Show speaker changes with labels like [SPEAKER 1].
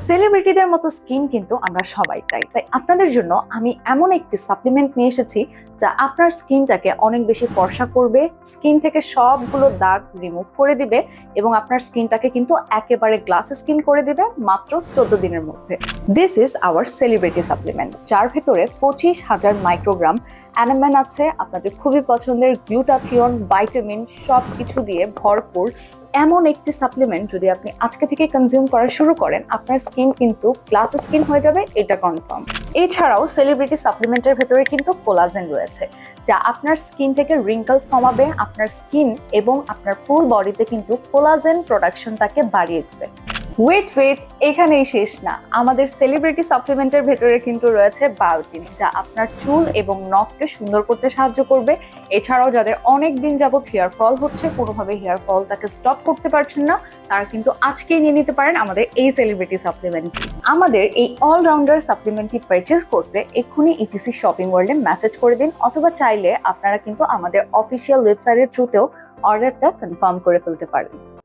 [SPEAKER 1] সেলিব্রিটিদের মতো স্কিন কিন্তু আমরা সবাই চাই, তাই আপনাদের জন্য আমি এমন একটি সাপ্লিমেন্ট নিয়ে এসেছি যা আপনার স্কিনটাকে অনেক বেশি ফর্সা করবে, স্কিন থেকে সবগুলো দাগ রিমুভ করে দিবে এবং আপনার স্কিনটাকে কিন্তু একেবারে গ্লাস স্কিন করে দিবে মাত্র 14 দিনের মধ্যে। This is our celebrity supplement, যার ভেতরে 25,000 মাইক্রোগ্রাম অ্যানামেন আছে, আপনাদের খুবই পছন্দের গ্লুটাথিয়ন, ভাইটামিন সবকিছু দিয়ে ভরপুর এমন একটি সাপ্লিমেন্ট যদি আপনি আজকে থেকে কনজিউম করা শুরু করেন, আপনার স্কিন কিন্তু গ্লাস স্কিন হয়ে যাবে, এটা কনফার্ম। এছাড়াও সেলিব্রিটি সাপ্লিমেন্টের ভেতরে কিন্তু কোলাজেন রয়েছে, যা আপনার স্কিন থেকে রিঙ্কলস কমাবে, আপনার স্কিন এবং আপনার ফুল বডিতে কিন্তু কোলাজেন প্রোডাকশনটাকে বাড়িয়ে দেবে। ওয়েট, এখানেই শেষ না, আমাদের সেলিব্রিটি সাপ্লিমেন্টের ভেতরে কিন্তু রয়েছে বায়োটিন, যা আপনার চুল এবং নখকে সুন্দর করতে সাহায্য করবে। এছাড়াও যাদের অনেক দিন যাবত হেয়ার ফল হচ্ছে, কোনোভাবে হেয়ার ফলটাকে স্টপ করতে পারছেন না, তারা কিন্তু আজকেই নিয়ে নিতে পারেন আমাদের এই সেলিব্রিটি সাপ্লিমেন্টটি। আমাদের এই অলরাউন্ডার সাপ্লিমেন্টটি পারচেজ করতে এক্ষুনি ইটিসি শপিং ওয়ার্ল্ডে মেসেজ করে দিন, অথবা চাইলে আপনারা কিন্তু আমাদের অফিসিয়াল ওয়েবসাইটের থ্রুতেও অর্ডারটা কনফার্ম করে ফেলতে পারেন।